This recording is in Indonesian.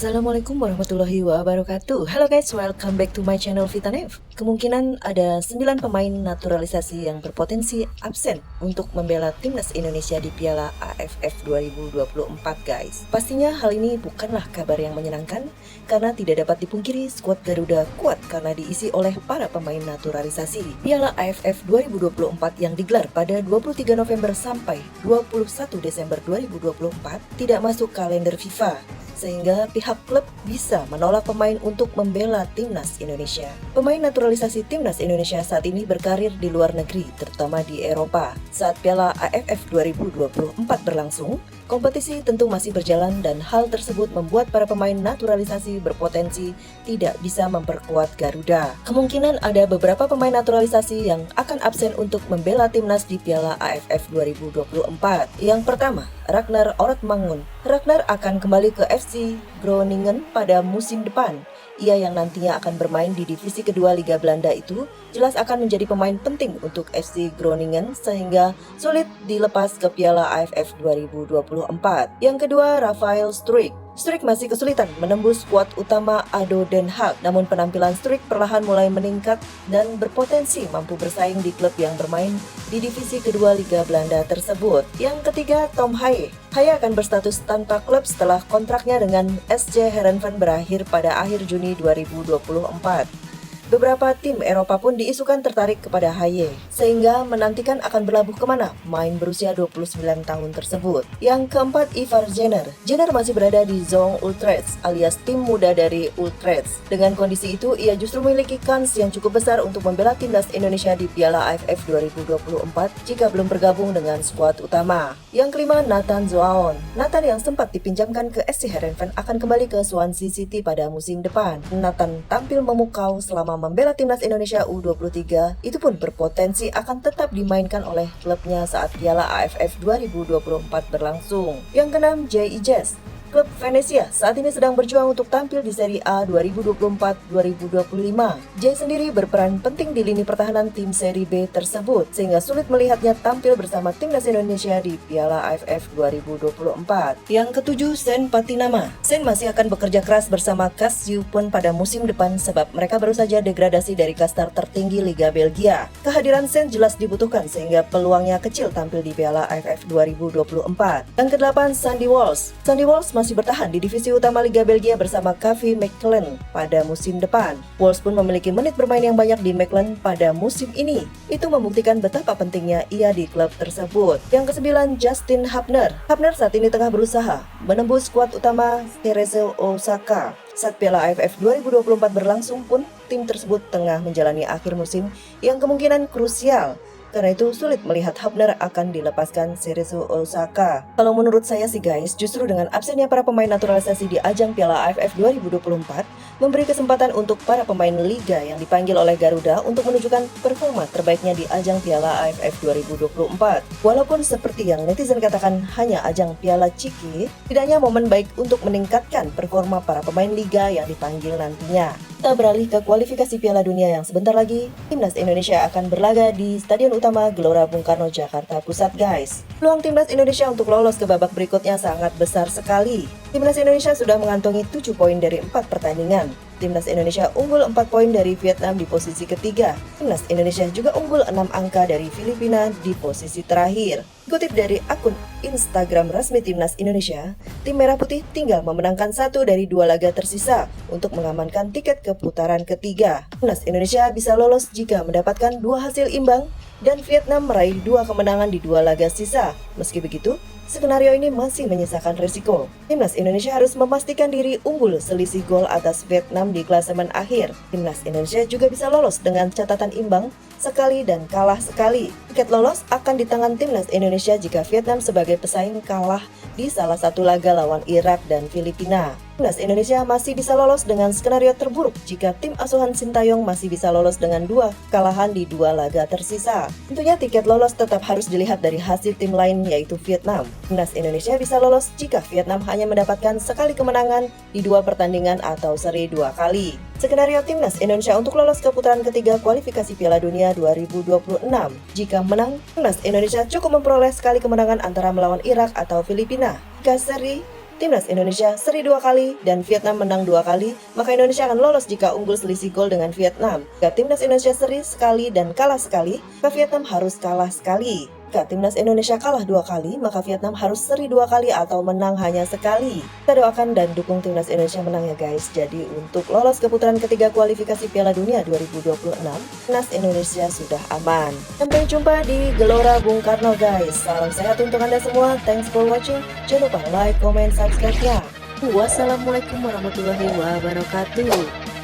Assalamualaikum warahmatullahi wabarakatuh. Halo guys, welcome back to my channel Vitanev. Kemungkinan ada 9 pemain naturalisasi yang berpotensi absen untuk membela timnas Indonesia di Piala AFF 2024 guys. Pastinya hal ini bukanlah kabar yang menyenangkan karena tidak dapat dipungkiri skuad Garuda kuat karena diisi oleh para pemain naturalisasi. Piala AFF 2024 yang digelar pada 23 November sampai 21 Desember 2024 tidak masuk kalender FIFA, sehingga pihak klub bisa menolak pemain untuk membela timnas Indonesia. Pemain naturalisasi timnas Indonesia saat ini berkarir di luar negeri, terutama di Eropa. Saat Piala AFF 2024 berlangsung, kompetisi tentu masih berjalan dan hal tersebut membuat para pemain naturalisasi berpotensi tidak bisa memperkuat Garuda. Kemungkinan ada beberapa pemain naturalisasi yang akan absen untuk membela timnas di Piala AFF 2024. Yang pertama, Ragnar Ortmangun. Ragnar akan kembali ke FC Groningen pada musim depan. Ia yang nantinya akan bermain di divisi kedua Liga Belanda itu jelas akan menjadi pemain penting untuk FC Groningen sehingga sulit dilepas ke Piala AFF 2024. Yang kedua, Rafael Struijk. Struijk masih kesulitan menembus skuad utama ADO Den Haag, namun penampilan Struijk perlahan mulai meningkat dan berpotensi mampu bersaing di klub yang bermain di divisi kedua Liga Belanda tersebut. Yang ketiga, Tom Haye. Haye akan berstatus tanpa klub setelah kontraknya dengan SC Heerenveen berakhir pada akhir Juni 2024. Beberapa tim Eropa pun diisukan tertarik kepada Haye, sehingga menantikan akan berlabuh kemana main berusia 29 tahun tersebut. Yang keempat, Ivar Jenner. Jenner masih berada di Jong Utrecht alias tim muda dari Utrecht. Dengan kondisi itu, ia justru memiliki kans yang cukup besar untuk membela timnas Indonesia di Piala AFF 2024 jika belum bergabung dengan skuad utama. Yang kelima, Nathan Zoaon. Nathan yang sempat dipinjamkan ke SC Heerenveen akan kembali ke Swansea City pada musim depan. Nathan tampil memukau selama membela timnas Indonesia U23, itu pun berpotensi akan tetap dimainkan oleh klubnya saat Piala AFF 2024 berlangsung. Yang keenam, J.I. Jazz. Klub Venezia saat ini sedang berjuang untuk tampil di Serie A 2024-2025. Jay sendiri berperan penting di lini pertahanan tim Serie B tersebut, sehingga sulit melihatnya tampil bersama timnas Indonesia di Piala AFF 2024. Yang ketujuh, Sen Patinama. Sen masih akan bekerja keras bersama Kasyupon pada musim depan sebab mereka baru saja degradasi dari kasta tertinggi Liga Belgia. Kehadiran Sen jelas dibutuhkan sehingga peluangnya kecil tampil di Piala AFF 2024. Yang kedelapan, Sandy Walsh. Sandy Walsh masih bertahan di divisi utama Liga Belgia bersama KV Mechelen pada musim depan. Walsh pun memiliki menit bermain yang banyak di Mechelen pada musim ini. Itu membuktikan betapa pentingnya ia di klub tersebut. Yang kesembilan, Justin Hubner. Hubner saat ini tengah berusaha menembus skuad utama Cerezo Osaka. Saat Piala AFF 2024 berlangsung pun, tim tersebut tengah menjalani akhir musim yang kemungkinan krusial. Karena itu sulit melihat Hubner akan dilepaskan Cerezo Osaka. Kalau menurut saya sih guys, justru dengan absennya para pemain naturalisasi di ajang Piala AFF 2024 memberi kesempatan untuk para pemain Liga yang dipanggil oleh Garuda untuk menunjukkan performa terbaiknya di ajang Piala AFF 2024. Walaupun seperti yang netizen katakan hanya ajang Piala Ciki, tidaknya momen baik untuk meningkatkan performa para pemain Liga yang dipanggil nantinya. Kita beralih ke kualifikasi Piala Dunia yang sebentar lagi, timnas Indonesia akan berlaga di Stadion Utama Gelora Bung Karno, Jakarta Pusat guys. Peluang timnas Indonesia untuk lolos ke babak berikutnya sangat besar sekali. Timnas Indonesia sudah mengantongi 7 poin dari 4 pertandingan. Timnas Indonesia unggul 4 poin dari Vietnam di posisi ketiga. Timnas Indonesia juga unggul 6 angka dari Filipina di posisi terakhir. Dikutip dari akun Instagram resmi Timnas Indonesia, tim Merah Putih tinggal memenangkan 1 dari 2 laga tersisa untuk mengamankan tiket ke putaran ketiga. Timnas Indonesia bisa lolos jika mendapatkan 2 hasil imbang dan Vietnam meraih 2 kemenangan di 2 laga sisa. Meski begitu, skenario ini masih menyisakan risiko. Timnas Indonesia harus memastikan diri unggul selisih gol atas Vietnam di klasemen akhir. Timnas Indonesia juga bisa lolos dengan catatan imbang sekali dan kalah sekali. Tiket lolos akan di tangan timnas Indonesia jika Vietnam sebagai pesaing kalah di salah satu laga lawan Irak dan Filipina. Timnas Indonesia masih bisa lolos dengan skenario terburuk jika tim asuhan Sintayong masih bisa lolos dengan 2 kekalahan di 2 laga tersisa. Tentunya tiket lolos tetap harus dilihat dari hasil tim lain yaitu Vietnam. Timnas Indonesia bisa lolos jika Vietnam hanya mendapatkan sekali kemenangan di 2 pertandingan atau seri 2 kali. Skenario timnas Indonesia untuk lolos ke putaran ketiga kualifikasi Piala Dunia 2026. Jika menang, timnas Indonesia cukup memperoleh sekali kemenangan antara melawan Irak atau Filipina. Jika seri, Timnas Indonesia seri 2 kali dan Vietnam menang 2 kali, maka Indonesia akan lolos jika unggul selisih gol dengan Vietnam. Jika Timnas Indonesia seri sekali dan kalah sekali, maka Vietnam harus kalah sekali. Jika Timnas Indonesia kalah 2 kali, maka Vietnam harus seri 2 kali atau menang hanya sekali. Kita doakan dan dukung Timnas Indonesia menang ya guys. Jadi untuk lolos ke putaran ketiga kualifikasi Piala Dunia 2026, Timnas Indonesia sudah aman. Sampai jumpa di Gelora Bung Karno guys. Salam sehat untuk Anda semua. Thanks for watching. Jangan lupa like, comment, subscribe ya. Wassalamualaikum warahmatullahi wabarakatuh.